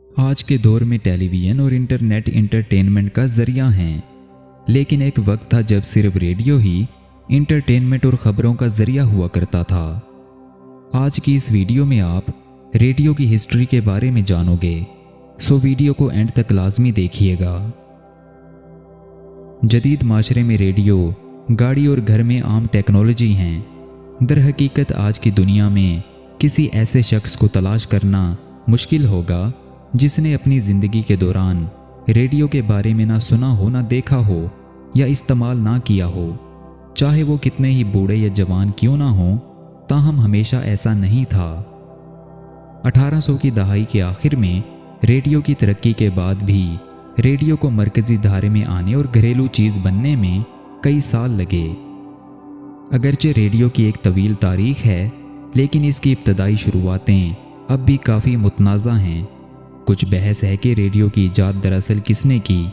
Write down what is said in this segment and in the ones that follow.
आज के दौर में टेलीविज़न और इंटरनेट इंटरटेनमेंट का जरिया हैं, लेकिन एक वक्त था जब सिर्फ रेडियो ही इंटरटेनमेंट और ख़बरों का जरिया हुआ करता था। आज की इस वीडियो में आप रेडियो की हिस्ट्री के बारे में जानोगे, सो वीडियो को एंड तक लाजमी देखिएगा। जदीद माशरे में रेडियो गाड़ी और घर में आम टेक्नोलॉजी हैं। दर हकीकत आज की दुनिया में किसी ऐसे शख्स को तलाश करना मुश्किल होगा जिसने अपनी ज़िंदगी के दौरान रेडियो के बारे में ना सुना हो, ना देखा हो या इस्तेमाल ना किया हो। चाहे वो कितने ही बूढ़े या जवान क्यों ना हो, ताहम हमेशा ऐसा नहीं था। 1800 की दहाई के आखिर में रेडियो की तरक्की के बाद भी रेडियो को मरकज़ी धारे में आने और घरेलू चीज़ बनने में कई साल लगे। अगरचे रेडियो की एक तवील तारीख है, लेकिन इसकी इब्तदाई शुरुआतें अब भी काफ़ी मुतनाज़ा हैं। कुछ बहस है कि रेडियो की इजाद दरअसल किसने की।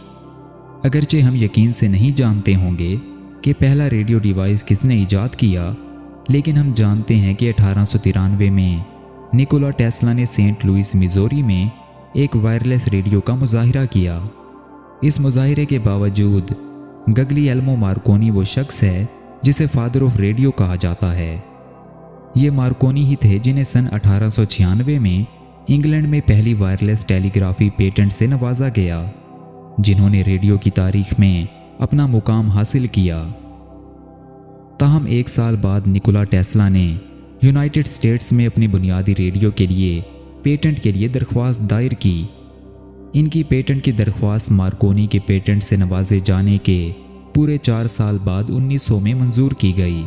अगरचे हम यकीन से नहीं जानते होंगे कि पहला रेडियो डिवाइस किसने इजाद किया, लेकिन हम जानते हैं कि 1893 में निकोला टेस्ला ने सेंट लुइस मिजोरी में एक वायरलेस रेडियो का मुजाहिरा किया। इस मुजाहिरे के बावजूद गग्लिएल्मो मार्कोनी वो शख्स है जिसे फादर ऑफ रेडियो कहा जाता है। ये मार्कोनी ही थे जिन्हें सन 1896 में इंग्लैंड में पहली वायरलेस टेलीग्राफी पेटेंट से नवाजा गया, जिन्होंने रेडियो की तारीख में अपना मुकाम हासिल किया। ताहम एक साल बाद निकोला टेस्ला ने यूनाइटेड स्टेट्स में अपनी बुनियादी रेडियो के लिए पेटेंट के लिए दरख्वास्त दायर की। इनकी पेटेंट की दरख्वास्त मार्कोनी के पेटेंट से नवाजे जाने के पूरे 4 साल बाद 1900 में मंजूर की गई।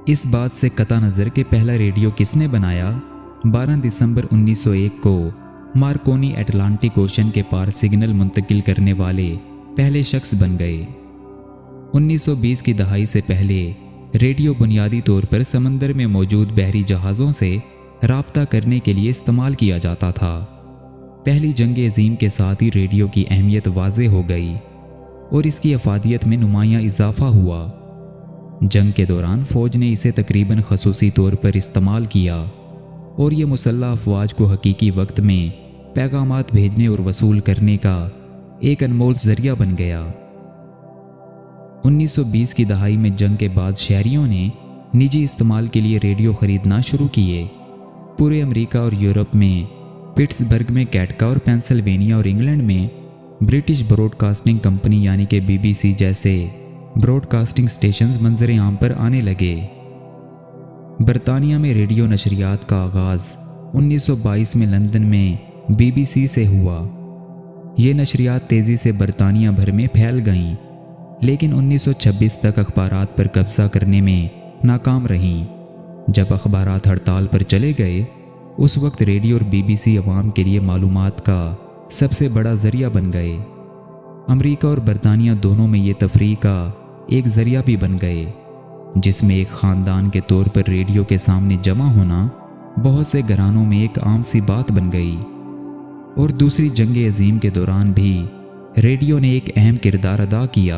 इस बात से कता नज़र के पहला रेडियो किसने बनाया, 12 दिसंबर 1901 को मार्कोनी अटलांटिक ओशन के पार सिग्नल मुंतकिल करने वाले पहले शख्स बन गए। 1920 की दहाई से पहले रेडियो बुनियादी तौर पर समंदर में मौजूद बहरी जहाज़ों से राब्ता करने के लिए इस्तेमाल किया जाता था। पहली जंग अज़ीम के साथ ही रेडियो की अहमियत वाज़े हो गई और इसकी अफादियत में नुमायाँ इजाफा हुआ। जंग के दौरान फ़ौज ने इसे तकरीबन खसूसी तौर पर इस्तेमाल किया और ये मुसल्लह अफवाज को हकीकी वक्त में पैगामात भेजने और वसूल करने का एक अनमोल ज़रिया बन गया। 1920 की दहाई में जंग के बाद शहरियों ने निजी इस्तेमाल के लिए रेडियो ख़रीदना शुरू किए। पूरे अमेरिका और यूरोप में पिट्सबर्ग में कैटका और पेंसिल्वेनिया और इंग्लैंड में ब्रिटिश ब्रॉडकास्टिंग कंपनी यानी कि BBC जैसे ब्रॉडकास्टिंग स्टेशंस मंजर आम पर आने लगे। बरतानिया में रेडियो नशरियात का आगाज़ 1922 में लंदन में BBC से हुआ। ये नशरियात तेज़ी से बरतानिया भर में फैल गईं, लेकिन 1926 तक अखबारात पर कब्जा करने में नाकाम रहीं। जब अखबारात हड़ताल पर चले गए, उस वक्त रेडियो और BBC अवाम के लिए मालूमात का सबसे बड़ा ज़रिया बन गए। अमेरिका और बरतानिया दोनों में ये तफरीह का एक ज़रिया भी बन गए, जिसमें एक ख़ानदान के तौर पर रेडियो के सामने जमा होना बहुत से घरानों में एक आम सी बात बन गई। और दूसरी जंग अज़ीम के दौरान भी रेडियो ने एक अहम किरदार अदा किया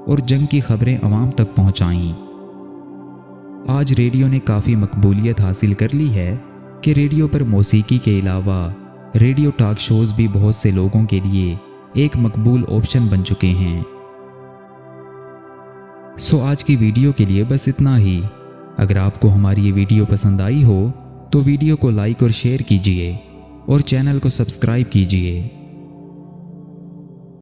और जंग की खबरें अवाम तक पहुँचाईं। आज रेडियो ने काफ़ी मकबूलियत हासिल कर ली है कि रेडियो पर मौसीकी के अलावा रेडियो टॉक शोज़ भी बहुत से लोगों के लिए एक मकबूल ऑप्शन बन चुके हैं। सो आज की वीडियो के लिए बस इतना ही। अगर आपको हमारी ये वीडियो पसंद आई हो तो वीडियो को लाइक और शेयर कीजिए और चैनल को सब्सक्राइब कीजिए।